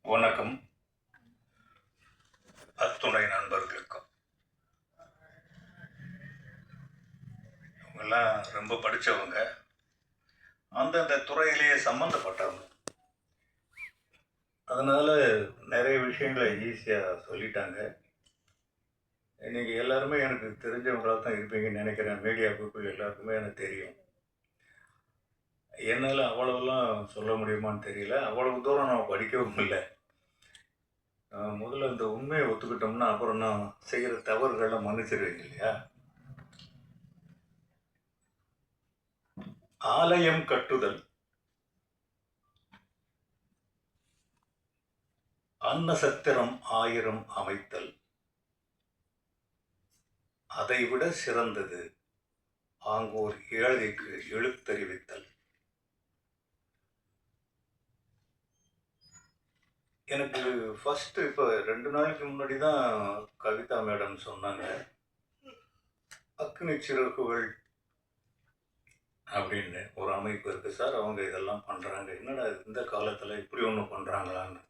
வணக்கம். அத்துணை நண்பர்களுக்கும். அவங்கெல்லாம் ரொம்ப படித்தவங்க, அந்தந்த துறையிலேயே சம்மந்தப்பட்டவங்க. அதனால் நிறைய விஷயங்களை ஈஸியாக சொல்லிட்டாங்க. இன்றைக்கி எல்லாருமே எனக்கு தெரிஞ்சவங்களாக தான் இருப்பீங்கன்னு நினைக்கிறேன். மீடியா பீப்புள் எல்லாருக்குமே எனக்கு தெரியும். என்னால் அவ்வளோலாம் சொல்ல முடியுமான்னு தெரியல. அவ்வளவு தூரம் நான் படிக்கவும் இல்லை. முதல்ல இந்த உண்மையை ஒத்துக்கிட்டோம்னா அப்புறம் நான் செய்கிற தவறுகளை மன்னிச்சிருவீங்க இல்லையா? ஆலயம் கட்டுதல், அன்னசத்திரம் 1000 அமைத்தல், அதைவிட சிறந்தது ஆங்கோர் ஏழைக்கு எழுத்தறிவித்தல். எனக்கு ஃபஸ்ட்டு இப்போ 2 நாளைக்கு முன்னாடி தான் கவிதா மேடம் சொன்னாங்க, அக்னி சிறகுகள் அப்படின்னு ஒரு அமைப்பு இருக்குது சார், அவங்க இதெல்லாம் பண்ணுறாங்க. என்னடா இந்த காலத்தில் இப்படி ஒன்று பண்ணுறாங்களான்னு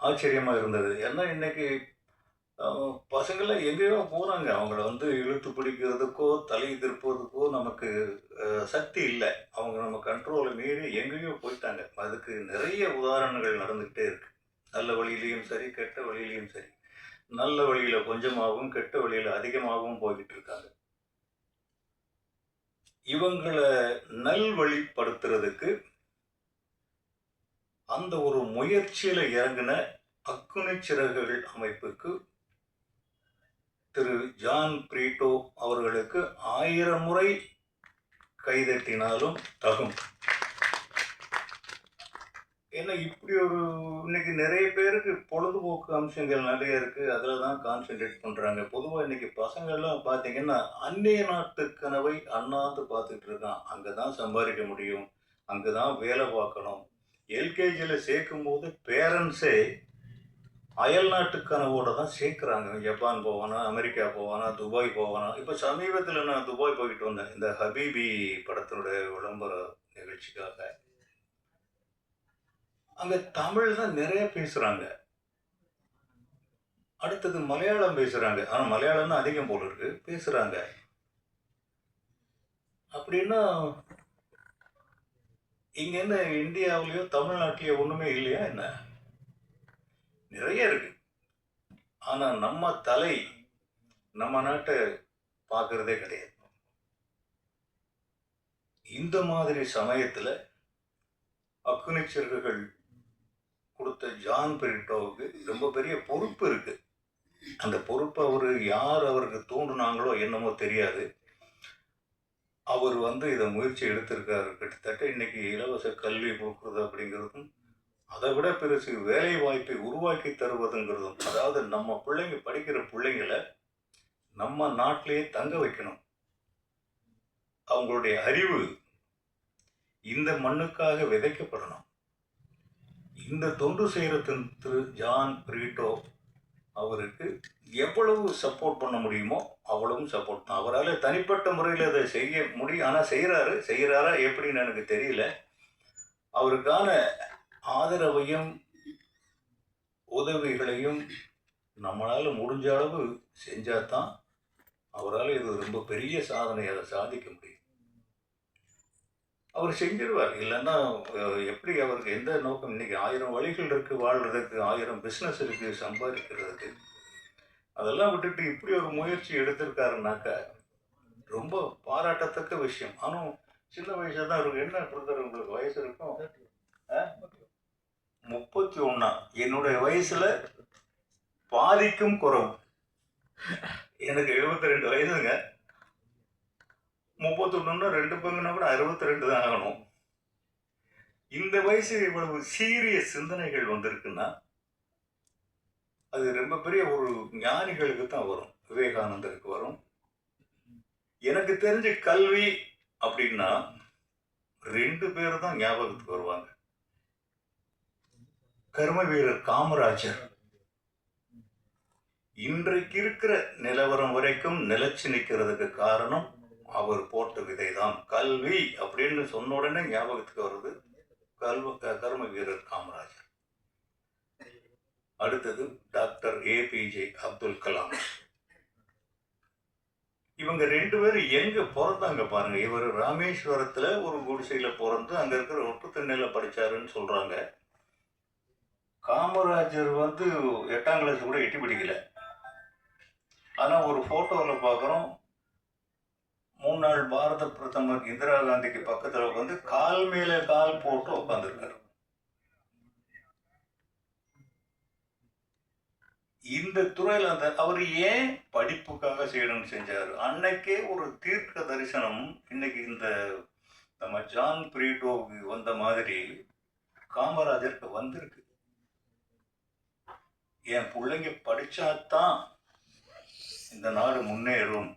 ஆச்சரியமாக இருந்தது. ஏன்னா இன்னைக்கு பசங்களாம் எங்கேயோ போகிறாங்க. அவங்கள இழுத்து பிடிக்கிறதுக்கோ தலை திருப்புவதுக்கோ நமக்கு சக்தி இல்லை. அவங்க நம்ம கண்ட்ரோலை மீறி எங்கேயோ போயிட்டாங்க. அதுக்கு நிறைய உதாரணங்கள் நடந்துக்கிட்டே இருக்கு. நல்ல வழியிலையும் சரி, கெட்ட வழியிலையும் சரி. நல்ல வழியில் கொஞ்சமாகவும் கெட்ட வழியில் அதிகமாகவும் போய்கிட்டு இருக்காங்க. இவங்களை நல்வழிப்படுத்துறதுக்கு அந்த ஒரு முயற்சியில் இறங்கின அக்குனி சிறகுகள் அமைப்புக்கு திரு ஜான் பிரீட்டோ அவர்களுக்கு 1000 முறை கைதட்டினாலும் தகும். ஏன்னா இப்படி ஒரு இன்னைக்கு நிறைய பேருக்கு பொழுதுபோக்கு அம்சங்கள் நிறைய இருக்கு, அதில் தான் கான்சென்ட்ரேட் பண்ணுறாங்க. பொதுவாக இன்னைக்கு பசங்கள்லாம் பார்த்தீங்கன்னா அந்நிய நாட்டு கனவை அண்ணாந்து பார்த்துட்டு இருக்கான். அங்கே தான் சம்பாதிக்க முடியும், அங்கே தான் வேலை பார்க்கணும். எல்கேஜியில் சேர்க்கும் போது பேரண்ட்ஸே அயல் நாட்டு கனவோட தான் சேர்க்குறாங்க. ஜப்பான் போவானா, அமெரிக்கா போவானா, துபாய் போவானா. இப்போ சமீபத்தில் நான் துபாய் போயிட்டு வந்தேன், இந்த ஹபீபி படத்தினுடைய விளம்பர நிகழ்ச்சிக்காக. அங்கே தமிழ் தான் நிறைய பேசுகிறாங்க. அடுத்தது மலையாளம் பேசுகிறாங்க. ஆனால் மலையாளம் தான் அதிகம் போல இருக்கு பேசுகிறாங்க. அப்படின்னா இங்கே என்ன இந்தியாவிலேயோ தமிழ்நாட்டிலேயோ ஒன்றுமே இல்லையா என்ன? நிறைய இருக்கு. ஆனால் நம்ம தலை நம்ம நாட்டை பார்க்கறதே கிடையாது. இந்த மாதிரி சமயத்தில் அக்குனி சிறகுகள் கொடுத்த ஜான் பிரிட்டோவுக்கு ரொம்ப பெரிய பொறுப்பு இருக்கு. அந்த பொறுப்பு யார் அவருக்கு தூண்டுனாங்களோ என்னமோ தெரியாது. அவர் இதை முயற்சி எடுத்திருக்காரு. கிட்டத்தட்ட இன்னைக்கு இலவச கல்வி கொடுக்குறது அப்படிங்கிறதும், அதை விட பெருசு வேலை வாய்ப்பை உருவாக்கி தருவதுங்கிறதும். அதாவது நம்ம பிள்ளைங்க படிக்கிற பிள்ளைங்களை நம்ம நாட்டிலேயே தங்க வைக்கணும். அவங்களுடைய அறிவு இந்த மண்ணுக்காக விதைக்கப்படணும். இந்த தொண்டு செய்கிற திரு ஜான் பிரீட்டோ அவருக்கு எவ்வளவு சப்போர்ட் பண்ண முடியுமோ அவ்வளவும் சப்போர்ட் தான். அவரால் தனிப்பட்ட முறையில் அதை செய்ய முடியும். ஆனால் செய்கிறாரா எப்படின்னு எனக்கு தெரியல. அவருக்கான ஆதரவையும் உதவிகளையும் நம்மளால் முடிஞ்ச அளவு செஞ்சால் தான் அவரால் இது ரொம்ப பெரிய சாதனை, அதை சாதிக்க முடியும். அவர் செஞ்சிருவார். இல்லைன்னா எப்படி அவருக்கு எந்த நோக்கம்? இன்னைக்கு 1000 வழிகள் இருக்குது வாழ்கிறதுக்கு, 1000 பிஸ்னஸ் இருக்குது சம்பாதிக்கிறதுக்கு. அதெல்லாம் விட்டுட்டு இப்படி ஒரு முயற்சி எடுத்திருக்காருனாக்கா ரொம்ப பாராட்டத்தக்க விஷயம். ஆனால் சின்ன வயசாக தான் இருக்கு. என்ன பிரதர் உங்களுக்கு வயசு இருக்கும்? 31. என்னுடைய வயசுல பாதிக்கும் குறவு. எனக்கு 72 வயசுங்க. 31ன்னா 2 பங்குனா கூட 62 தான் ஆகணும். இந்த வயசு இவ்வளவு சீரியஸ் சிந்தனைகள் வந்திருக்குன்னா அது ரொம்ப பெரிய ஒரு ஞானிகளுக்கு தான் வரும். விவேகானந்தருக்கு வரும். எனக்கு தெரிஞ்ச கல்வி அப்படின்னா 2 பேர் தான் ஞாபகத்துக்கு வருவாங்க. கர்ம வீரர் காமராஜர் இன்றைக்கு இருக்கிற நிலவரம் வரைக்கும் நிலைச்சு நிற்கிறதுக்கு காரணம் அவர் போட்ட விதைதான். கல்வி அப்படின்னு சொன்ன உடனே ஞாபகத்துக்கு வருது கர்ம வீரர் காமராஜர். அடுத்தது டாக்டர் ஏபிஜே அப்துல் கலாம். இவங்க 2 பேரும் எங்க பொறந்தாங்க பாருங்க. இவர் ராமேஸ்வரத்துல ஒரு குடிசையில பொறந்து அங்க இருக்கிற உப்பு திண்ணையில படிச்சாருன்னு சொல்றாங்க. காமராஜர் 8ஆம் கிளாஸ் கூட எட்டி பிடிக்கல. ஆனா ஒரு போட்டோல பார்க்குறோம், முன்னாள் பாரத பிரதமர் இந்திரா காந்திக்கு பக்கத்துல உட்காந்து கால் மேல கால் போட்டு உட்காந்துருக்காரு. இந்த துறையில அவர் ஏன் படிப்புக்காக செய்யணும்னு செஞ்சாரு. அன்னைக்கே ஒரு தீர்க்க தரிசனம் இன்னைக்கு இந்த நம்ம ஜான் பிரீட்டோவுக்கு வந்த மாதிரி காமராஜருக்கு வந்திருக்கு. என் பிள்ளைங்க படிச்சாதான் இந்த நாடு முன்னேறும்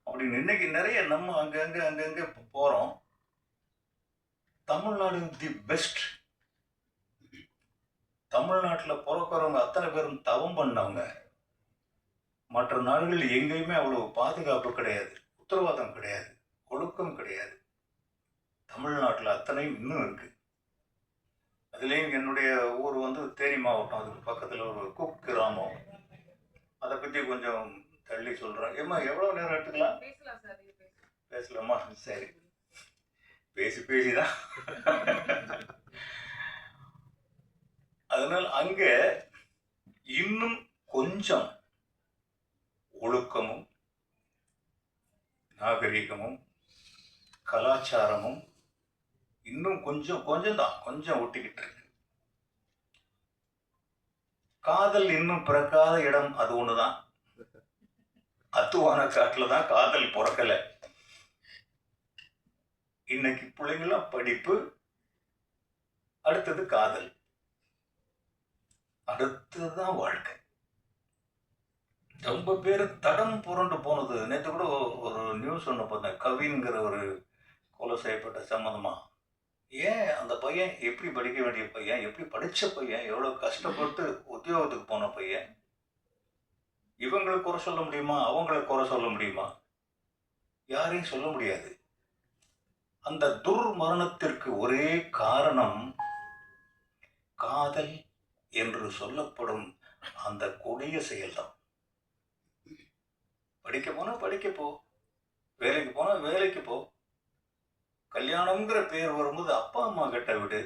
அப்படின்னு இன்னைக்கு நிறைய நம்ம அங்கங்க போறோம். Tamil Nadu the best. தமிழ்நாட்டில் பிறக்கிறவங்க அத்தனை பேரும் தவம் பண்ணவங்க. மற்ற நாடுகளில் எங்கேயுமே அவ்வளவு பாதுகாப்பு கிடையாது, உத்தரவாதம் கிடையாது, ஒழுக்கம் கிடையாது. தமிழ்நாட்டில் அத்தனையும் இன்னும் இருக்கு. அதுலேயும் என்னுடைய ஊர் தேனி மாவட்டம், அதுக்கு பக்கத்தில் ஒரு குக் கிராமம். அதை பற்றி கொஞ்சம் தள்ளி சொல்கிறேன். ஏம்மா எவ்வளோ நேரம் எடுத்துக்கலாம்? பேசலாமா? சரி, பேசிதான். அதனால் அங்க இன்னும் கொஞ்சம் ஒழுக்கமும் நாகரிகமும் கலாச்சாரமும் இன்னும் கொஞ்சம் ஒட்டிக்கிட்டு இருக்கு. காதல் இன்னும் பிறக்காத இடம் அது ஒண்ணுதான். அத்துவான காட்டுல தான் காதல் பிறக்கல. இன்னைக்கு பிள்ளைங்களாம் படிப்பு, அடுத்தது காதல், அடுத்ததுதான் வாழ்க்கை. ரொம்ப பேர் தடம் புரண்டு போனது. நேற்று கூட ஒரு நியூஸ் ஒன்று பார்த்தேன். கவின்கிற ஒரு கொலை செய்யப்பட்ட சம்மந்தமா. ஏன் அந்த பையன் எப்படி படிக்க வேண்டிய பையன், எப்படி படிச்ச பையன், எவ்வளவு கஷ்டப்பட்டு உத்தியோகத்துக்கு போன பையன், இவங்களை குறை சொல்ல முடியுமா? அவங்களை குறை சொல்ல முடியுமா? யாரையும் சொல்ல முடியாது. அந்த துர்மரணத்திற்கு ஒரே காரணம் காதல் என்று சொல்லப்படும் அந்த கொடிய செயல்தான். படிக்க போனா படிக்க போ, வேலைக்கு போனா வேலைக்கு போ, கல்யாணம்ங்கிற பேர் வரும்போது அப்பா அம்மா கிட்ட விடு.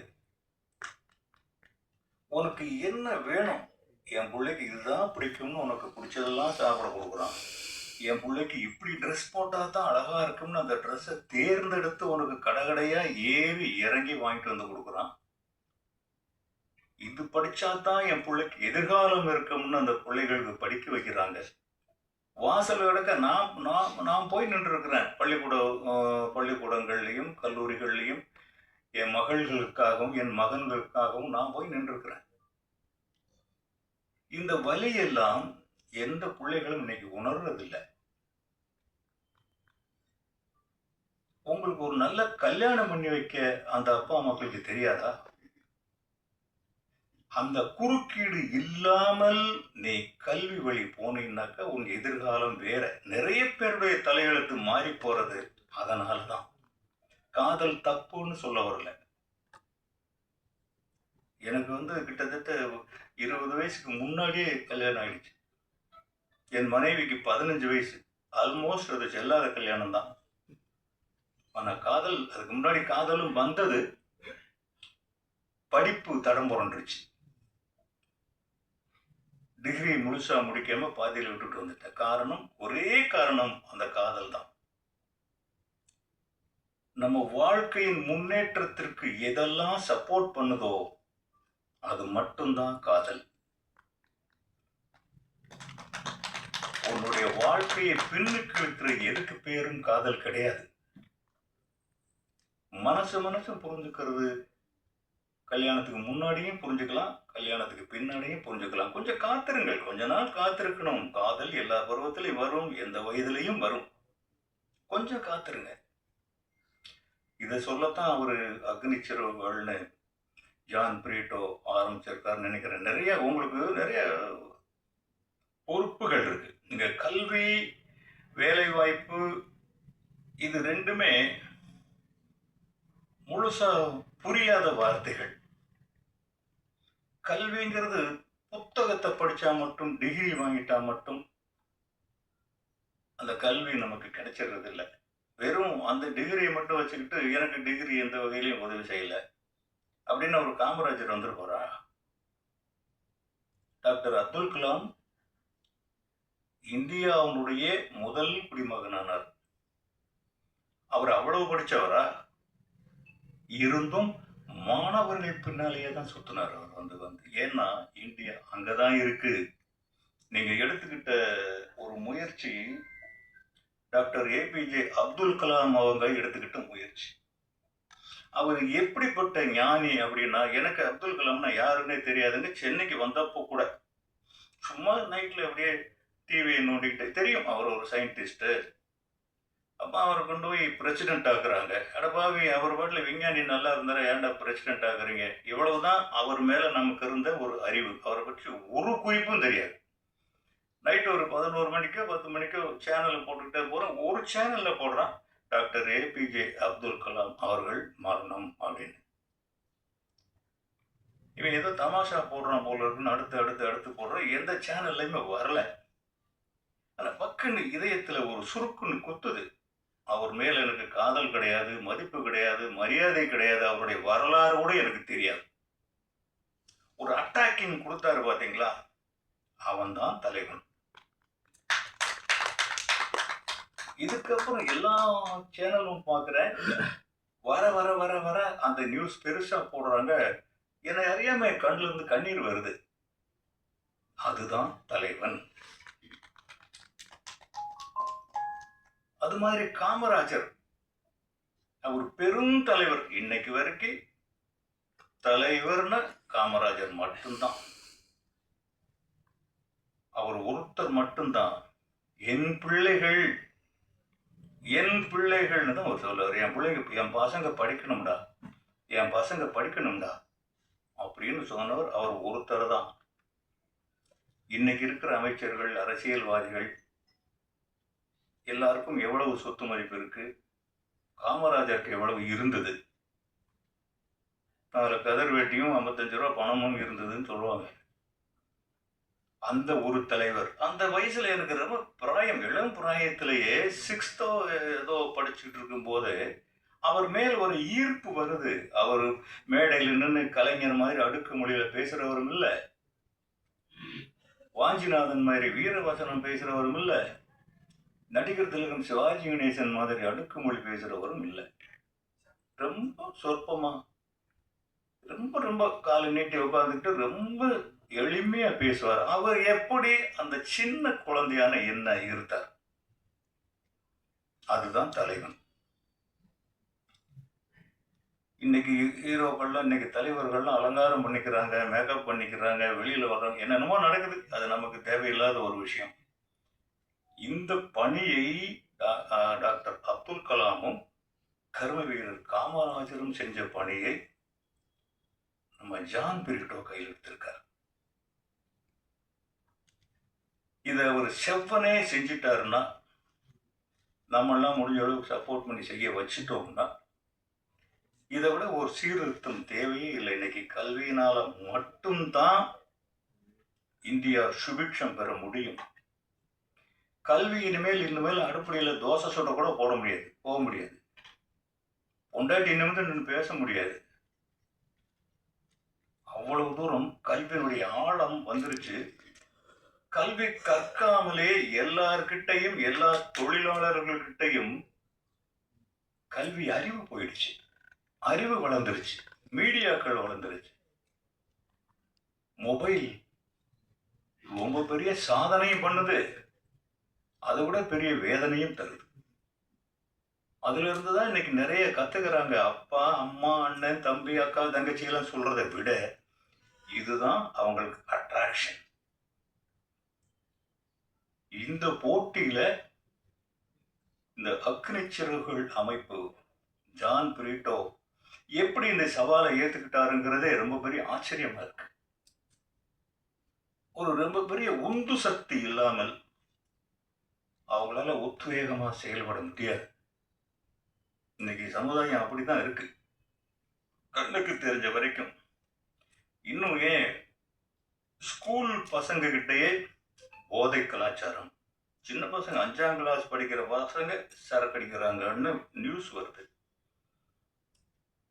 உனக்கு என்ன வேணும்? என் பிள்ளைக்கு இதுதான் பிடிக்கும்னு உனக்கு பிடிச்சதெல்லாம் சாப்பிட கொடுக்குறான். என் பிள்ளைக்கு இப்படி ட்ரெஸ் போட்டா தான் அழகா இருக்கும்னு அந்த ட்ரெஸ்ஸை தேர்ந்தெடுத்து உனக்கு கடைகடையா ஏறி இறங்கி வாங்கிட்டு வந்து கொடுக்குறான். இது படிச்சாதான் என் பிள்ளைக்கு எதிர்காலம் இருக்கும்னு அந்த பிள்ளைகளுக்கு படிக்க வைக்கிறாங்க. வாசல் கிடக்க நான் போய் நின்று இருக்கிறேன். பள்ளிக்கூடங்கள்லையும் கல்லூரிகள்லையும் என் மகள்களுக்காகவும் என் மகன்களுக்காகவும் நான் போய் நின்று இருக்கிறேன். இந்த வலியெல்லாம் எந்த பிள்ளைகளும் இன்னைக்கு உணர்றதில்லை. உங்களுக்கு ஒரு நல்ல கல்யாணம் பண்ணி வைக்க அந்த அப்பா அம்மாக்களுக்கு தெரியாதா? அந்த குறுக்கீடு இல்லாமல் நீ கல்வி வழி போனீங்கன்னாக்கா உன் எதிர்காலம் வேற. நிறைய பேருடைய தலையெழுத்து மாறி போறது அதனாலதான். காதல் தப்புன்னு சொல்ல வரல. எனக்கு கிட்டத்தட்ட 20 வயசுக்கு முன்னாடியே கல்யாணம் ஆயிடுச்சு. என் மனைவிக்கு 15 வயசு. ஆல்மோஸ்ட் அது செல்லாத கல்யாணம் தான். ஆனா காதல், அதுக்கு முன்னாடி காதலும் வந்தது, படிப்பு தடம் புரண்டுருச்சு. டிகிரி முழுசா முடிக்காம பாதியில் விட்டுட்டு வந்துட்டேன். காரணம், ஒரே காரணம், அந்த காதல் தான். நம்ம வாழ்க்கையின் முன்னேற்றத்திற்கு எதெல்லாம் சப்போர்ட் பண்ணுதோ அது மட்டும்தான் காதல். உன்னுடைய வாழ்க்கையை பின்னுக்கு இருக்கிற எதுக்கு பேரும் காதல் கிடையாது. மனசு புரிஞ்சுக்கிறது கல்யாணத்துக்கு முன்னாடியும் புரிஞ்சுக்கலாம், கல்யாணத்துக்கு பின்னாடியும் புரிஞ்சுக்கலாம். கொஞ்சம் காத்திருங்கள், கொஞ்ச நாள் காத்திருக்கணும். காதல் எல்லா பருவத்திலையும் வரும், எந்த வயதிலையும் வரும். கொஞ்சம் காத்திருங்க. இதை சொல்லத்தான் அவரு அக்னி சிறகுகள்னு ஜான் பிரீட்டோ ஆரம்பிச்சிருக்காருன்னு நினைக்கிறேன். உங்களுக்கு நிறைய பொறுப்புகள் இருக்கு. நீங்க கல்வி, வேலை வாய்ப்பு, இது ரெண்டுமே முழுசா புரியாத வார்த்தைகள். கல்விங்கிறது புத்தகத்தை படிச்சா மட்டும், டிகிரி வாங்கிட்டா மட்டும் அந்த கல்வி நமக்கு கிடைச்சிடுறது இல்ல. வெறும் அந்த டிகிரியை மட்டும் வச்சுக்கிட்டு, எனக்கு டிகிரி எந்த வகையிலயும் உதவி செய்யல அப்படின்னு ஒரு காமராஜர் வந்துட்டு போறா. டாக்டர் அப்துல் கலாம் இந்தியாவுடைய முதல் குடிமகனானார். அவர் அவ்வளவு படிச்சவரா? இருந்தும் மாணவர்கள் பின்னாலேயே தான் சுத்தினார் அவர் வந்து. ஏன்னா இந்தியா அங்கதான் இருக்கு. நீங்க எடுத்துக்கிட்ட ஒரு முயற்சி டாக்டர் ஏபிஜே அப்துல் கலாம் அவங்க எடுத்துக்கிட்ட முயற்சி. அவர் எப்படிப்பட்ட ஞானி அப்படின்னா, எனக்கு அப்துல் கலாம்னா யாருன்னே தெரியாதுங்க. சென்னைக்கு வந்தப்போ கூட சும்மா நைட்ல அப்படியே டிவியை நோண்டிக்கிட்டு, தெரியும் அவர் ஒரு சயின்டிஸ்ட். அப்ப அவரை கொண்டு போய் பிரசிடென்ட் ஆக்குறாங்க. அடப்பாவி, அவர் பாட்டில் விஞ்ஞானி நல்லா இருந்தாரு, ஏன்டா பிரசிடென்ட் ஆகுறீங்க? இவ்வளவுதான் அவர் மேல நமக்கு இருந்த ஒரு அறிவு. அவரை பற்றி ஒரு குறிப்பும் தெரியாது. நைட் ஒரு 11 மணிக்கோ 10 மணிக்கோ சேனல் போட்டுக்கிட்டே போறோம். ஒரு சேனல்ல போடுறான், டாக்டர் ஏபிஜே அப்துல் கலாம் அவர்கள் மரணம் அப்படின்னு. இவன் ஏதோ தமாஷா போடுறான் போல இருக்குன்னு அடுத்து அடுத்து அடுத்து போடுறான். எந்த சேனல்லையுமே வரல. ஆனா பக்குன்னு இதயத்துல ஒரு சுருக்குன்னு குத்துது. அவர் மேல எனக்கு காதல் கிடையாது, மதிப்பு கிடையாது, மரியாதை கிடையாது, அவருடைய வரலாறு கூட எனக்கு தெரியாது. ஒரு அட்டாக்கிங் கொடுத்தாரு பாத்தீங்களா, அவன் தான் தலைவன். இதுக்கப்புறம் எல்லா சேனலும் பார்க்குறேன். வர வர வர வர அந்த நியூஸ் பெருசா போடுறாங்க. என்னை அறியாம கண்ணுல இருந்து கண்ணீர் வருது. அதுதான் தலைவன். அது மாதிரி காமராஜர், அவர் பெரும் தலைவர். இன்னைக்கு வரைக்கும் தலைவர்னு காமராஜர் மட்டும்தான். அவர் ஒருத்தர் மட்டும்தான். என் பிள்ளைகள், என் பிள்ளைகள்னு தான் அவர் சொல்லுவார். என் பிள்ளைங்க, என் பசங்க படிக்கணும்டா, என் பசங்க படிக்கணும்டா அப்படின்னு சொன்னவர் அவர் ஒருத்தர் தான். இன்னைக்கு இருக்கிற அமைச்சர்கள், அரசியல்வாதிகள் எல்லாருக்கும் எவ்வளவு சொத்து மதிப்பு இருக்கு, காமராஜருக்கு எவ்வளவு இருந்தது. அதில் கதர் வேட்டியும் 55 ரூபா பணமும் இருந்ததுன்னு சொல்லுவாங்க. அந்த ஒரு தலைவர். அந்த வயசுல எனக்கு ரொம்ப பிராயம், இளம் பிராயத்திலேயே 6th ஏதோ படிச்சுட்டு இருக்கும் போது அவர் மேல் ஒரு ஈர்ப்பு வருது. அவர் மேடையில் நின்று கலைஞர் மாதிரி அடுக்கு மொழியில பேசுறவரும் இல்ல, வாஞ்சிநாதன் மாதிரி வீரவசனம் பேசுறவரும் இல்ல, நடிகர் திலகம் சிவாஜி கணேசன் மாதிரி அடுக்குமொழி பேசுறவரும் இல்லை. ரொம்ப சொற்பமா, ரொம்ப ரொம்ப காலை நீட்டி உட்காந்துட்டு ரொம்ப எளிமையா பேசுவார். அவர் எப்படி அந்த சின்ன குழந்தையான என்ன இருந்தார். அதுதான் தலைவன். இன்னைக்கு ஹீரோக்கள்லாம், இன்னைக்கு தலைவர்கள்லாம் அலங்காரம் பண்ணிக்கிறாங்க, மேக்கப் பண்ணிக்கிறாங்க, வெளியில வர்றாங்க, என்னென்னமோ நடக்குது. அது நமக்கு தேவையில்லாத ஒரு விஷயம். இந்த பணியை டாக்டர் அப்துல் கலாமும் கர்ம வீரர் காமராஜரும் செஞ்ச பணியை நம்ம ஜான் பிரிட்டோ கையில் எடுத்திருக்கார். இதை ஒரு செவ்வனே செஞ்சிட்டாருன்னா, நம்மெல்லாம் முடிஞ்ச அளவுக்கு சப்போர்ட் பண்ணி செய்ய வச்சுட்டோம்னா, இதை விட ஒரு சீர்திருத்தம் தேவையே இல்லை. இன்னைக்கு கல்வியினால மட்டும்தான் இந்தியா சுபிக்ஷம் பெற முடியும். கல்வி இனிமேல் அடுப்படையில தோசை சுட கூட போக முடியாது. பொண்டாட்டி நிமிர்ந்து நின்று பேச முடியாது. அவ்வளவு தூரம் கல்வியினுடைய ஆழம் வந்துருச்சு. கல்வி கற்காமலே எல்லார்கிட்டையும், எல்லா தொழிலாளர்கள்கிட்டையும் கல்வி அறிவு போயிடுச்சு. அறிவு வளர்ந்துருச்சு, மீடியாக்கள் வளர்ந்துருச்சு. மொபைல் ரொம்ப பெரிய சாதனையும் பண்ணுது, அதை விட பெரிய வேதனையும் தருது. அதுல இருந்துதான் இன்னைக்கு நிறைய கத்துக்கிறாங்க. அப்பா, அம்மா, அண்ணன், தம்பி, அக்கா, தங்கச்சி எல்லாம் சொல்றதை விட இதுதான் அவங்களுக்கு அட்ராக்ஷன். இந்த போட்டியில இந்த அக்னிச்சிறகுகள் அமைப்பு, ஜான் பிரிட்டோ எப்படி இந்த சவாலை ஏத்துக்கிட்டாருங்கிறதே ரொம்ப பெரிய ஆச்சரியமா இருக்கு. ஒரு ரொம்ப பெரிய உந்து சக்தி இல்லாமல் அவங்களால உத்வேகமா செயல்பட முடியாது. இன்னைக்கு சமுதாயம் அப்படித்தான் இருக்கு, கண்ணுக்கு தெரிஞ்ச வரைக்கும். இன்னும் ஏன் ஸ்கூல் பசங்க கிட்டயே போதை கலாச்சாரம். சின்ன பசங்க 5ஆம் கிளாஸ் படிக்கிற பசங்க சரக்கு அடிக்கிறாங்கன்னு நியூஸ் வருது.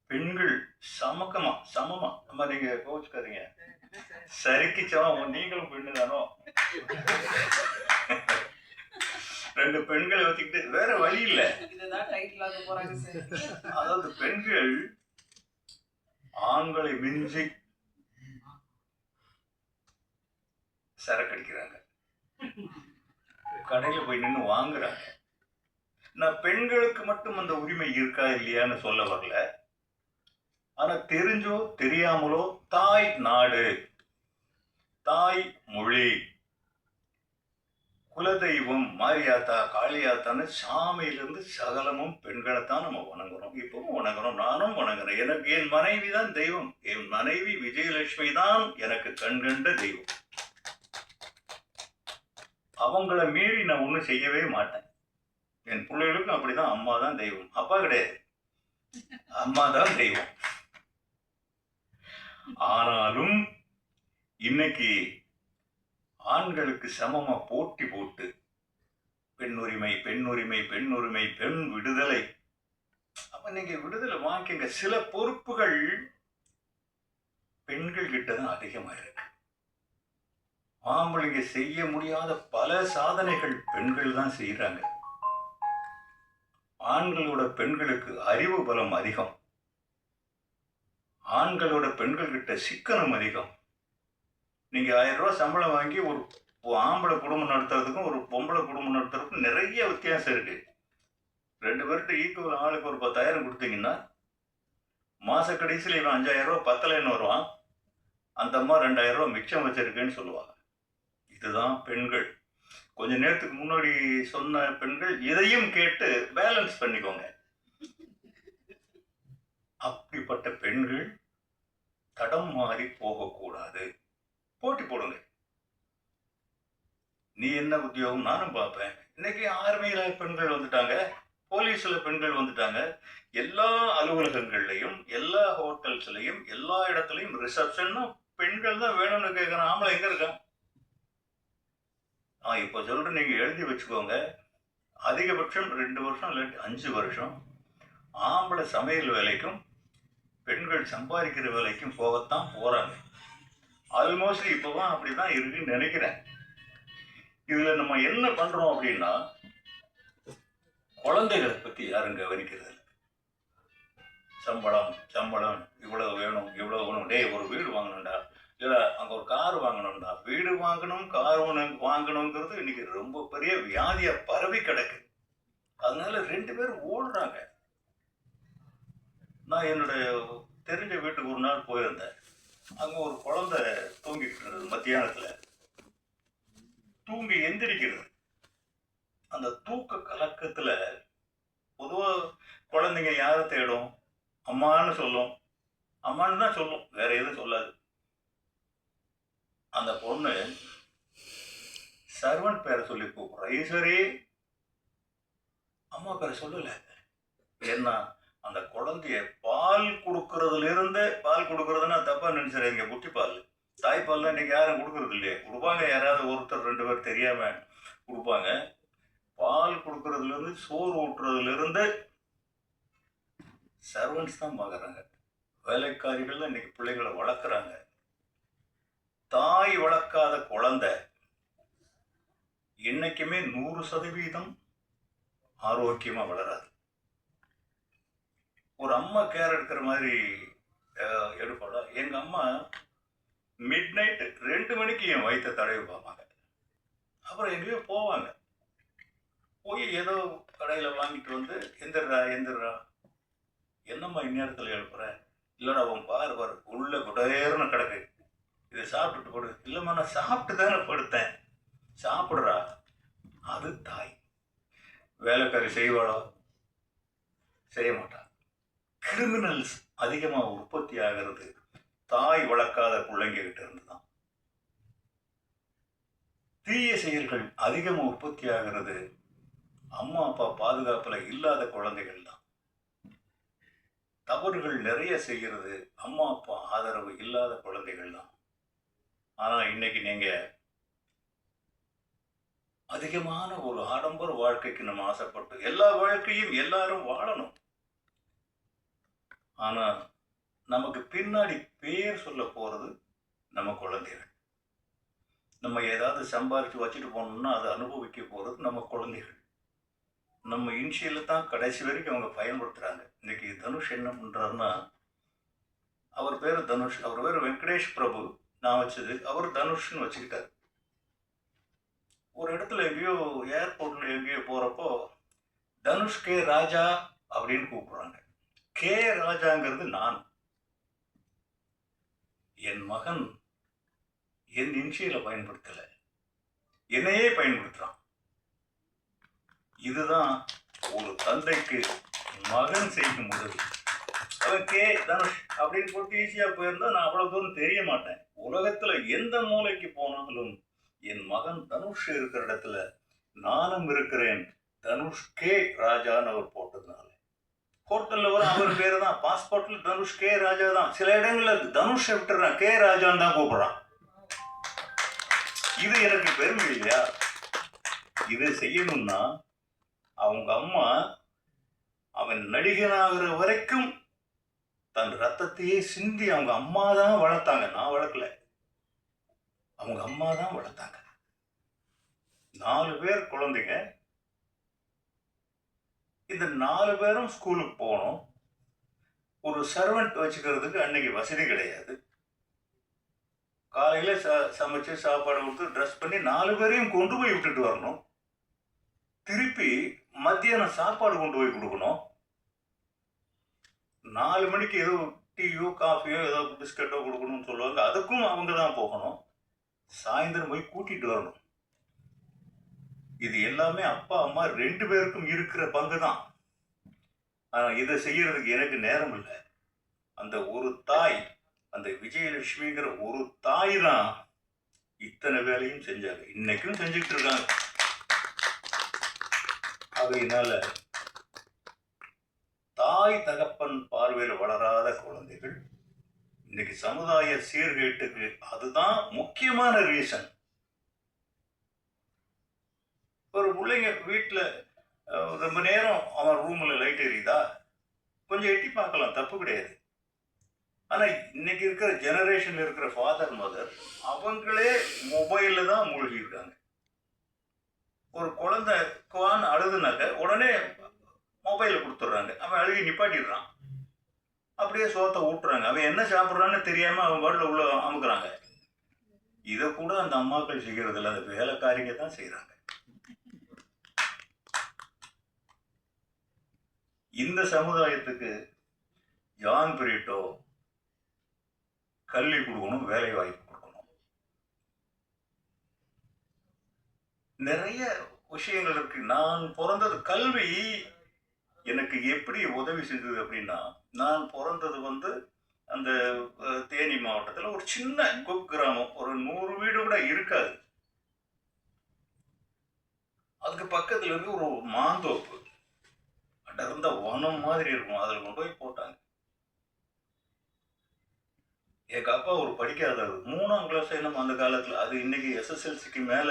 பெண்கள் சமமா நம்ம நீங்க கோச்சுக்காதீங்க, சரிக்கு சமம். நீங்களும் பெண்ணு தானோ? 2 பெண்களை வச்சுக்கிட்டு வேற வழி இல்ல. அதாவது பெண்கள் ஆண்களை மிஞ்சி சரக்கு அடிக்கிறாங்க, கடையில போய் நின்று வாங்குறாங்க. நான் பெண்களுக்கு மட்டும் அந்த உரிமை இருக்கா இல்லையான்னு சொல்ல வரல. ஆனா தெரிஞ்சோ தெரியாமலோ தாய் நாடு, தாய் மொழி, குலதெய்வம், மாரியாத்தா, காளியாத்தான்னு சாமியிலிருந்து சகலமும் பெண்களைத்தான் நம்ம வணங்குறோம். இப்பவும் வணங்குறோம், நானும் வணங்குறேன். எனக்கு என் மனைவி தான் தெய்வம். என் மனைவி விஜயலட்சுமி தான் எனக்கு கண்கண்ட தெய்வம். அவங்கள மீறி நான் ஒன்றும் செய்யவே மாட்டேன். என் பிள்ளைகளுக்கும் அப்படிதான். அம்மா தான் தெய்வம், அப்பா கிடையாது, அம்மா தான் தெய்வம். ஆனாலும் இன்னைக்கு ஆண்களுக்கு சமமா போட்டி போட்டு பெண் உரிமை, பெண் உரிமை, பெண் உரிமை, பெண் விடுதலை. அப்ப நீங்க விடுதலை வாங்கிங்க. சில பொறுப்புகள் பெண்கள் கிட்டதான் அதிகமா இருக்கு. ஆம்பளைங்க செய்ய முடியாத பல சாதனைகள் பெண்கள் தான் செய்யறாங்க. ஆண்களோட பெண்களுக்கு அறிவு பலம் அதிகம், ஆண்களோட பெண்கள் கிட்ட சிக்கனம் அதிகம். நீங்க 1000 ரூபாய் சம்பளம் வாங்கி ஒரு ஆம்பளை குடும்பம் நடத்துறதுக்கும் ஒரு பொம்பளை குடும்பம் நடத்துறதுக்கும் நிறைய வித்தியாசம் இருக்கு. 2 பேர்கிட்ட ஈக்குவல் ஆளுக்கு ஒரு 10,000 கொடுத்தீங்கன்னா மாச கடைசியில் இவன் 5,000 ரூபாய் பத்தலைன்னு வருவான், அந்த அம்மா 2,000 ரூபாய் மிச்சம் வச்சிருக்கேன்னு சொல்லுவாங்க. இதுதான் பெண்கள். கொஞ்ச நேரத்துக்கு முன்னாடி சொன்ன பெண்கள் இதையும் கேட்டு பேலன்ஸ் பண்ணிக்கோங்க. அப்படிப்பட்ட பெண்கள் தடம் மாறி போகக்கூடாது. போட்டி போடுங்க. நீ என்ன உத்தியோகம், நானும் பார்ப்பேன். இன்னைக்கு ஆர்மியில பெண்கள் வந்துட்டாங்க, போலீஸ்ல பெண்கள் வந்துட்டாங்க. எல்லா அலுவலகங்கள்லையும், எல்லா ஹோட்டல்ஸ்லையும், எல்லா இடத்துலையும் ரிசப்ஷன் பெண்கள் தான் வேணும்னு கேட்கிறேன். ஆம்பளை எங்க இருக்கான்? இப்ப சொல்றேன், நீங்க எழுதி வச்சுக்கோங்க. அதிகபட்சம் 2 வருஷம் இல்லாட்டி 5 வருஷம் ஆம்பளை சமையல் வேலைக்கும் பெண்கள் சம்பாதிக்கிற வேலைக்கும் போகத்தான் போறாங்க. ஆல்மோஸ்ட் இப்பதான் அப்படிதான் இருக்குன்னு நினைக்கிறேன். இதுல நம்ம என்ன பண்றோம் அப்படின்னா, குழந்தைகளை பத்தி யாரும் கவனிக்கிறது இல்லை. சம்பளம் சம்பளம், இவ்வளவு வேணும் இவ்வளவு வேணும். டேய், ஒரு வீடு வாங்கணும்டா, இல்ல அங்க ஒரு கார் வாங்கணும்டா. வீடு வாங்கணும், கார் வாங்கணுங்கிறது இன்னைக்கு ரொம்ப பெரிய வியாதியா பரவி கிடக்கு. அதனால 2 பேரும் ஓடுறாங்க. நான் என்னுடைய தெரிஞ்ச வீட்டுக்கு ஒரு நாள் போயிருந்தேன். அங்க ஒரு குழந்தை தூங்கிட்டு இருந்தது. மத்தியானத்துல தூங்கி எந்திரிக்கிறது. அந்த தூக்க கலக்கத்துல பொதுவா குழந்தைங்க யாரை தேடும்? அம்மான்னு சொல்லும், அம்மான்னு தான் சொல்லும், வேற எதுவும் சொல்லாது. அந்த பொண்ணு சர்வன்ட் பேரை சொல்லி கூப்பிடுற, ஈஸ்வரி, அம்மா பேரை சொல்லல. ஏன்னா அந்த குழந்தைய பால் கொடுக்கறதுல இருந்து, பால் கொடுக்கறதுன்னா தப்பா நினைச்சிடாதீங்க, குட்டி பால், தாய்ப்பால் தான் இன்னைக்கு யாரும் கொடுக்கறது இல்லையே. கொடுப்பாங்க, யாராவது ஒருத்தர் 2 பேர் தெரியாம கொடுப்பாங்க. பால் கொடுக்கறதுல இருந்து, சோறு ஊட்டுறதுல இருந்து சர்வன்ஸ் தான் பார்க்கறாங்க. வேலைக்காரிகள் தான் இன்னைக்கு பிள்ளைகளை வளர்க்குறாங்க. தாய் வளர்க்காத குழந்தை என்னைக்குமே 100% ஆரோக்கியமா வளராது. ஒரு அம்மா கேர் எடுக்கிற மாதிரி எடுப்பாளா? எங்க அம்மா மிட் நைட் 2 மணிக்கு என் வயிற்றை தடவி பார்ப்பாங்க. அப்புறம் எங்கேயோ போவாங்க. போய் ஏதோ கடையில வாங்கிட்டு வந்து, எந்திரா, என்னம்மா இந்நேரத்தில் எழுப்புற? இல்லடா, அவன் பாரு உள்ள குடேர்னு கிடக்கு, இதை சாப்பிட்டுட்டு போடு. இல்லைம்மா, நான் சாப்பிட்டு தானே படுத்தேன். சாப்பிடுறா. அது தாய். வேலைக்காரி செய்வாளோ? செய்ய மாட்டா. கிரிமினல்ஸ் அதிகமா உற்பத்தி ஆகிறது தாய் வளர்க்காத பிள்ளைங்க கிட்ட இருந்துதான். தீய செயல்கள் அதிகமா உற்பத்தி ஆகிறது அம்மா அப்பா பாதுகாப்புல இல்லாத குழந்தைகள் தான். தவறுகள் நிறைய செய்கிறது அம்மா அப்பா ஆதரவு இல்லாத குழந்தைகள் தான். ஆனா இன்னைக்கு நீங்க அதிகமான ஒரு ஆடம்பர வாழ்க்கைக்கு நம்ம ஆசைப்பட்டு எல்லா வாழ்க்கையும் எல்லாரும் வாழணும். ஆனா நமக்கு பின்னாடி பேர் சொல்ல போறது நம்ம குழந்தைகள். நம்ம ஏதாவது சம்பாரிச்சு வச்சுட்டு போனோம்னா அதை அனுபவிக்க போறது நம்ம குழந்தைகள். நம்ம இனிஷியல தான் கடைசி வரைக்கும் அவங்க பயன்படுத்துறாங்க. இன்னைக்கு தனுஷ் என்ன பண்றாருன்னா, அவர் பேரு தனுஷ், அவர் பேரு வெங்கடேஷ் பிரபு. நான் வச்சது அவர் தனுஷ்னு வச்சுக்கிட்டாரு. ஒரு இடத்துல எங்கேயோ ஏர்போர்ட்ல எங்கேயோ போறப்போ தனுஷ் கே ராஜா அப்படின்னு கூப்பிடுறாங்க. கே ராஜாங்கிறது நான். என் மகன் என் இன்ஷியலை பயன்படுத்தல, என்னையே பயன்படுத்துறான். இதுதான் ஒரு தந்தைக்கு மகன் செய்யும் உதவி. அவன் கே தனுஷ் அப்படின்னு போட்டு ஈஸியா போயிருந்தா நான் அவ்வளவு தூரம் தெரிய மாட்டேன். உலகத்துல எந்த மூலைக்கு போனாலும் என் மகன் தனுஷ் இருக்கிற இடத்துல நானும் இருக்கிறேன். தனுஷ் கே ராஜான்னு அவர் போட்டதுனால ஹோட்டல்ல வர அவர் பேரு தான், பாஸ்போர்ட்ல தனுஷ் கே ராஜா தான். சில இடங்கள்ல தனுஷ் விட்டுறான், கே ராஜான்னு தான் கூப்பிடுறான். இது எனக்கு பெருமை இல்லையா? இதை செய்யணும்னா அவங்க அம்மா அவன் நடிகனாகிற வரைக்கும் தன் ரத்தத்தையே சிந்தி அவங்க அம்மா தான் வளர்த்தாங்க. நான் வளர்க்கல, அவங்க அம்மா தான் வளர்த்தாங்க. 4 பேர் குழந்தைங்க. இந்த 4 பேரும் ஸ்கூலுக்கு போகணும். ஒரு சர்வெண்ட் வச்சுக்கிறதுக்கு அன்னைக்கு வசதி கிடையாது. காலையில சமைச்சு சாப்பாடு கொடுத்து ட்ரெஸ் பண்ணி 4 பேரையும் கொண்டு போய் விட்டுட்டு வரணும். திருப்பி மத்தியானம் சாப்பாடு கொண்டு போய் கொடுக்கணும். 4 மணிக்கு ஏதோ டீயோ காஃபியோ ஏதோ பிஸ்கட்டோ கொடுக்கணும்னு சொல்லுவாங்க, அதுக்கும் அவங்க தான் போகணும். சாயந்தரம் போய் கூட்டிட்டு வரணும். இது எல்லாமே அப்பா அம்மா 2 பேருக்கும் இருக்கிற பங்கு தான். ஆனா இதை செய்யறதுக்கு எனக்கு நேரம் இல்லை. அந்த ஒரு தாய், அந்த விஜயலட்சுமிங்கிற ஒரு தாய் தான் இத்தனை வேலையும் செஞ்சாங்க, இன்னைக்கும் செஞ்சுக்கிட்டு இருக்காங்க. அதனால தாய் தகப்பன் பார்வையில் வளராத குழந்தைகள் இன்னைக்கு சமுதாய சீர்கேட்டுக்கு அதுதான் முக்கியமான ரீசன். ஒரு பிள்ளைங்க வீட்டுல ரொம்ப நேரம் அவன் ரூம்ல லைட் எரியுதா, கொஞ்சம் எட்டி பார்க்கலாம், தப்பு கிடையாது. ஆனா இன்னைக்கு இருக்கிற ஜெனரேஷன்ல இருக்கிற ஃபாதர் மதர் அவங்களே மொபைல்ல தான் மூழ்கி இருக்காங்க. ஒரு குழந்தை குவான் அழுதுனாக்க உடனே மொபைல கொடுத்துட்றாங்க, அவன் அழுகி நிப்பாட்டிடுறான். அப்படியே சோத்தை ஊட்டுறாங்க, அவன் என்ன சாப்பிட்றான்னு தெரியாம அவன் பாட்டில் உள்ள அமுக்குறாங்க. இதை கூட அந்த அம்மாக்கள் செய்யறது இல்லை, அந்த வேலைக்காரிங்க தான் செய்யறாங்க. இந்த சமுதாயத்துக்கு ஜான் பிரிட்டோ கல்வி கொடுக்கணும், வேலை வாய்ப்பு கொடுக்கணும். நிறைய விஷயங்கள் இருக்கு. நான் பிறந்தது கல்வி எனக்கு எப்படி உதவி செஞ்சது அப்படின்னா, நான் பிறந்தது அந்த தேனி மாவட்டத்தில் ஒரு சின்ன குக்கிராமம், ஒரு 100 வீடு கூட இருக்காது. அதுக்கு பக்கத்துல இருந்து ஒரு மாந்தோப்பு, அடர்ந்த வனம் மாதிரி இருக்கும், அதில் கொண்டு போய் போட்டாங்க. எங்க அப்பா ஒரு படிக்காதவர், 3ஆம் கிளாஸ் என்னமோ அந்த காலத்துல, அது இன்னைக்கு SSLCக்கு மேல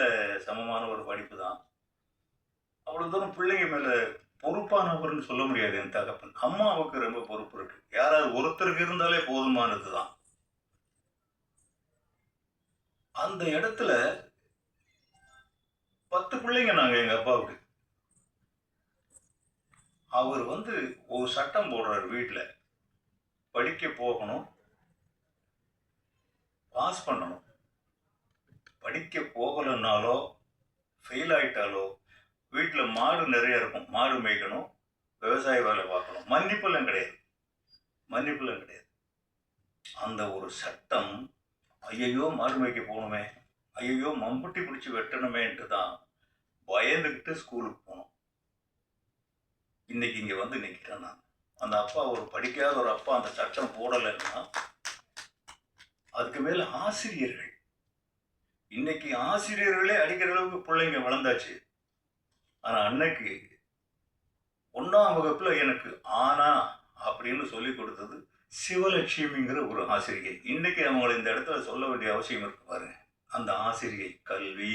சமமான ஒரு படிப்பு தான். அவ்வளவு தூரம் பிள்ளைங்க மேல பொறுப்பானவர்னு சொல்ல முடியாது என் தகப்பன். அம்மாவுக்கு ரொம்ப பொறுப்பு இருக்கு, யாராவது ஒருத்தருக்கு இருந்தாலே போதுமானதுதான். அந்த இடத்துல 10 பிள்ளைங்க நாங்க எங்க அப்பாவுக்கு. அவர் ஒரு சட்டம் போடுறாரு, வீட்டுல படிக்க போகணும், பாஸ் பண்ணணும். படிக்க போகலன்னாலோ ஃபெயில் ஆயிட்டாலோ வீட்டில் மாடு நிறைய இருக்கும், மாடு மேய்க்கணும், விவசாய வேலை பார்க்கணும். மன்னிப்பெல்லாம் கிடையாது, மன்னிப்பெல்லாம் கிடையாது. அந்த ஒரு சட்டம், ஐயையோ மாடு மேய்க்க போகணுமே, ஐயையோ மம்புட்டி பிடிச்சி வெட்டணுமேன்ட்டு தான் பயந்துக்கிட்டு ஸ்கூலுக்கு போனோம். இன்னைக்கு இங்கே நிற்கிறேன் நான். அந்த அப்பா, ஒரு படிக்காத ஒரு அப்பா அந்த சட்டம் போடலைன்னா, அதுக்கு மேல ஆசிரியர்கள், இன்னைக்கு ஆசிரியர்களே அடிக்கிற அளவுக்கு பிள்ளைங்க வளர்ந்தாச்சு. ஆனா அன்னைக்கு 1ஆம் வகுப்புல எனக்கு ஆனா அப்படின்னு சொல்லி கொடுத்தது சிவலட்சுமிங்கிற ஒரு ஆசிரியை. இன்னைக்கு அவங்களை இந்த இடத்துல சொல்ல வேண்டிய அவசியம் இருக்கு பாருங்க. அந்த ஆசிரியை கல்வி.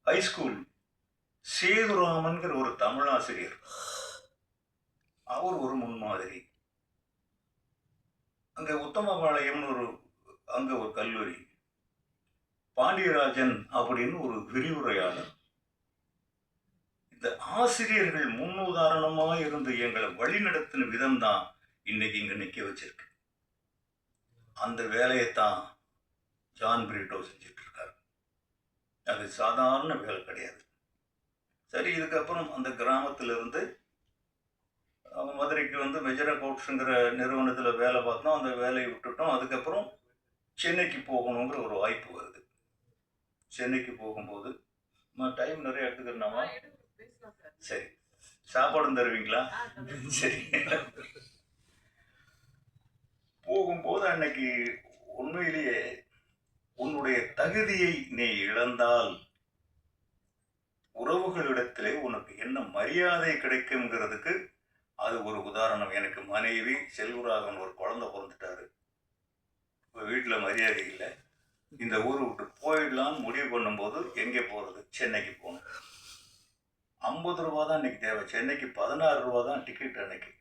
ஹைஸ்கூல் சேதுராமன்கிற ஒரு தமிழாசிரியர், அவர் ஒரு முன்மாதிரி. அங்க உத்தமபாளையம்னு அங்க ஒரு கல்லூரி, பாண்டியராஜன் அப்படின்னு ஒரு விரிவுரையாளர். இந்த ஆசிரியர்கள் முன்னுதாரணமா இருந்து எங்களை வழிநடத்தின விதம் தான் இன்னைக்கு இங்க நிக்க வச்சிருக்கு. அந்த வேலையைத்தான் ஜான் பிரிட்டோ செஞ்சுட்டு இருக்காரு. அது சாதாரண வேலை கிடையாது. சரி, இதுக்கப்புறம் அந்த கிராமத்திலிருந்து மதுரைக்கு வந்து மெஜரா கோட்ஸுங்கிற நிறுவனத்தில் வேலை பார்த்தோம். அந்த வேலையை விட்டுட்டோம். அதுக்கப்புறம் சென்னைக்கு போகணுங்கிற ஒரு வாய்ப்பு வருது. சென்னைக்கு போகும்போது டைம் நிறைய எடுத்துக்கிறோமா? சரி, சாப்பாடும் தருவீங்களா? சரி. போகும்போது அன்னைக்கு உண்மையிலேயே உன்னுடைய தகுதியை நீ இழந்தால் உறவுகளிடத்திலே உனக்கு என்ன மரியாதை கிடைக்குங்கிறதுக்கு அது ஒரு உதாரணம். எனக்கு மனைவி செல்வராகவன் ஒரு குழந்தை பிறந்துட்டாரு. இப்போ வீட்டில் மரியாதை இல்லை. இந்த ஊரை விட்டு போயிடலான்னு முடிவு பண்ணும்போது எங்கே போகிறது? சென்னைக்கு போகணும். 50 ரூபா தான் இன்னைக்கு தேவை. சென்னைக்கு 16 ரூபா தான் டிக்கெட். அன்னைக்கு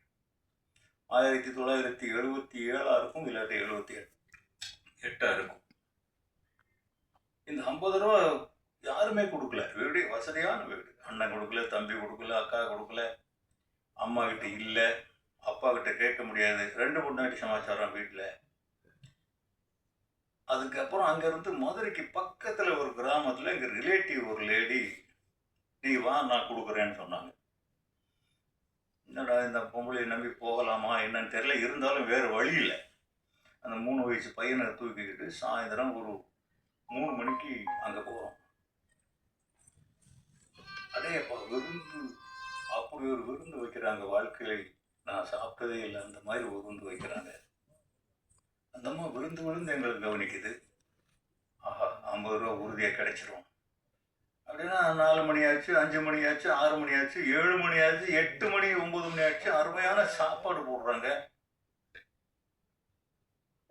1977 இருக்கும், இல்லாட்டி 78 இருக்கும். இந்த 50 ரூபா யாருமே கொடுக்கல. வீடு வசதியான வீடு. அண்ணன் கொடுக்கல, தம்பி கொடுக்கல, அக்கா கொடுக்கல, அம்மா கிட்ட இல்லை, அப்பா கிட்ட கேட்க முடியாது. 2 பொண்டாட்டி சமாச்சாரம் வீட்டில். அதுக்கப்புறம் அங்கேருந்து மதுரைக்கு பக்கத்தில் ஒரு கிராமத்தில் எங்கள் ரிலேட்டிவ் ஒரு லேடி, நீ வா நான் கொடுக்குறேன்னு சொன்னாங்க. என்னடா இந்த பொம்பளை நம்பி போகலாமா என்னன்னு தெரியல. இருந்தாலும் வேறு வழி இல்லை. அந்த 3 வயசு பையனை தூக்கிக்கிட்டு சாயந்தரம் ஒரு 3 மணிக்கு அங்கே போகிறோம். அடையப்பா விருந்து, அப்படி ஒரு விருந்து வைக்கிறாங்க. வாழ்க்கையில் நான் சாப்பிட்டதே இல்லை. அந்த மாதிரி ஒரு விருந்து வைக்கிறாங்க. அந்த அம்மா விருந்து விழுந்து எங்களுக்கு கவனிக்குது. ஆஹா, 50 ரூபா உறுதியாக கிடைச்சிரும் அப்படின்னா 4 மணி ஆச்சு, 5 மணி ஆச்சு, 6 மணி ஆச்சு, 7 மணி ஆச்சு, 8 மணி, 9 மணி ஆச்சு. அருமையான சாப்பாடு போடுறாங்க.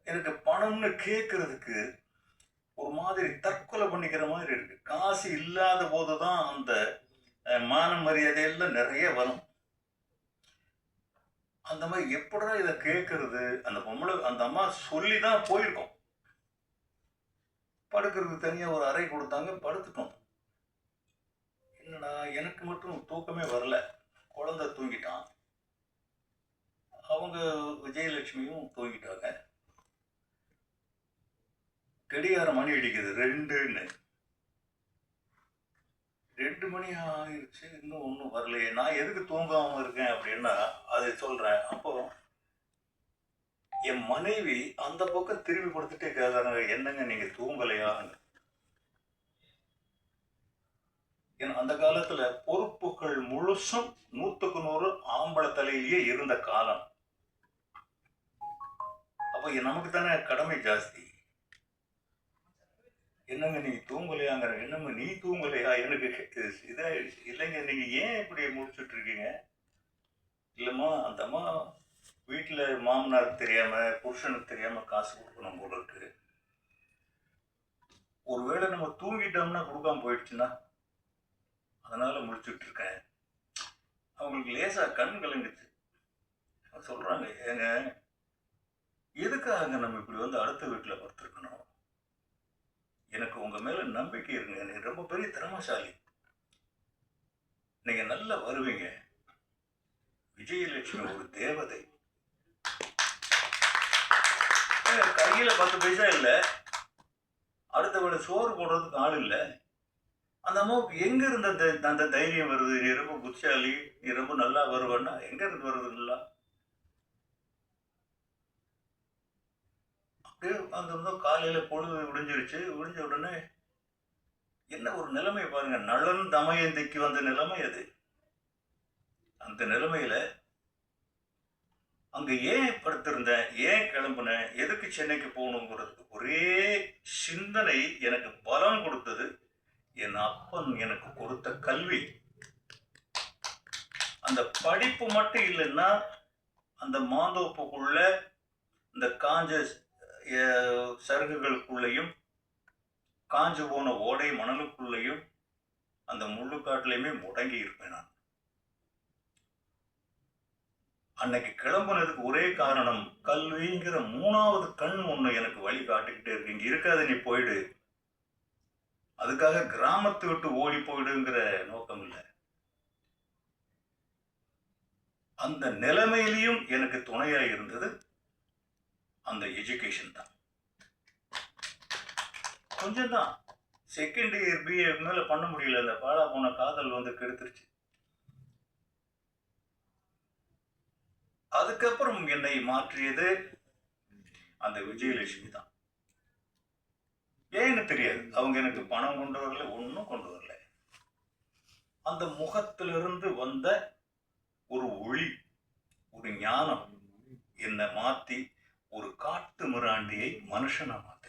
எனக்கு பணம்னு கேட்கறதுக்கு ஒரு மாதிரி தற்கொலை பண்ணிக்கிற மாதிரி இருக்கு. காசு இல்லாத போதுதான் அந்த மான மரியாதையெல்லாம் நிறைய வரும். அந்த மாதிரி எப்படா இதை கேட்கறது? அந்த பொம்பளை, அந்த அம்மா சொல்லி தான் போயிருக்கோம். படுக்கிறதுக்கு தனியாக ஒரு அறை கொடுத்தாங்க, படுத்துட்டோம். என்னடா எனக்கு மட்டும் தூக்கமே வரல. குழந்தை தூங்கிட்டான், அவங்க விஜயலட்சுமியும் தூங்கிட்டாங்க. கடிகார மணி அடிக்குது 2ன்னு. 2 மணி ஆயிடுச்சு, இன்னும் ஒன்றும் வரலையே. நான் எதுக்கு தூங்காம இருக்கேன் அப்படின்னா அதை சொல்றேன். அப்போ என் மனைவி அந்த பக்கம் திரும்பி படுத்துட்டே கேட்கறாங்க, என்னங்க நீங்க தூங்கலையான்னு. அந்த காலத்துல பொறுப்புகள் முழுசும் 100க்கு 100 ஆம்பளை தலையிலேயே இருந்த காலம். அப்ப நமக்கு தானே கடமை ஜாஸ்தி. என்னங்க நீங்க தூங்கலையாங்கிற, என்னங்க நீ தூங்கலையா? எனக்கு இதாயிடுச்சு. இல்லைங்க, நீங்க ஏன் இப்படி முடிச்சுட்டு இருக்கீங்க? இல்லைம்மா, அந்த அம்மா வீட்டில் மாமனாருக்கு தெரியாம, புருஷனுக்கு தெரியாம காசு கொடுக்கணும் போல இருக்கு. ஒருவேளை நம்ம தூங்கிட்டோம்னா கொடுக்காம போயிடுச்சுன்னா, அதனால முடிச்சுட்டு இருக்கேன். அவங்களுக்கு லேசா கண் கலங்குச்சு. சொல்றாங்க, ஏங்க எதுக்காக நம்ம இப்படி வந்து அடுத்த வீட்டில் படுத்திருக்கணும்? எனக்கு உங்க மேல நம்பிக்கை இருக்குங்க. நீங்க ரொம்ப பெரிய திறமைசாலி, நீங்க நல்லா வருவீங்க. விஜயலட்சுமி ஒரு தேவதை. கையில 10 பைசா இல்லை, அடுத்த வேளை சோறு போடுறதுக்கு ஆள் இல்லை. அந்த அம்மாவுக்கு எங்க இருந்த அந்த தைரியம் வருது? நீ ரொம்ப புத்திசாலி, நீ ரொம்ப நல்லா வருவன்னா எங்க இருந்து வருதுங்களா? அப்படியே அந்த காலையில பொழுது விடிஞ்சிருச்சு. விடிஞ்ச உடனே என்ன ஒரு நிலைமை பாருங்க. நளன் தமயந்திக்கு வந்த நிலைமை அது. அந்த நிலைமையில அங்க ஏன் படுத்திருந்தேன், ஏன் கிளம்புனேன், எதுக்கு சென்னைக்கு போகணுங்கிறது ஒரே சிந்தனை எனக்கு பலம் கொடுத்தது. என் அப்பன் எனக்கு கொடுத்த கல்வி. அந்த படிப்பு மட்டும் இல்லைன்னா அந்த மாந்தோப்புக்குள்ள இந்த காஞ்ச சருகுகளுக்குள்ளேயும் காஞ்சு போன ஓடை மணலுக்குள்ளேயும் அந்த முள்ளுக்காட்டுலையுமே முடங்கி இருப்பேன் நான். அன்னைக்கு கிளம்புனதுக்கு ஒரே காரணம், கல்விங்கிற 3வது கண் ஒண்ணு எனக்கு வழி காட்டிக்கிட்டே இருக்கு. இங்க இருக்காது, நீ போயிடு. அதுக்காக கிராமத்தை விட்டு ஓடி போயிடுங்கிற நோக்கம் இல்லை. அந்த நிலைமையிலையும் எனக்கு துணையா இருந்தது அந்த எஜுகேஷன் தான். கொஞ்சம் தான் செகண்ட் இயர் பிஏ மேல பண்ண முடியல. அந்த பாழா போன காதல் வந்து கெடுத்துருச்சு. அதுக்கப்புறம் என்னை மாற்றியது அந்த விஜயலட்சுமி தான். ஏன்னு தெரியாது. அவங்க எனக்கு பணம் கொண்டு வரல, ஒன்றும் கொண்டு வரல. அந்த முகத்திலிருந்து வந்த ஒரு ஒளி, ஒரு ஞானம் என்னை மாத்தி ஒரு காட்டு மிராண்டியை மனுஷனா மாத்தி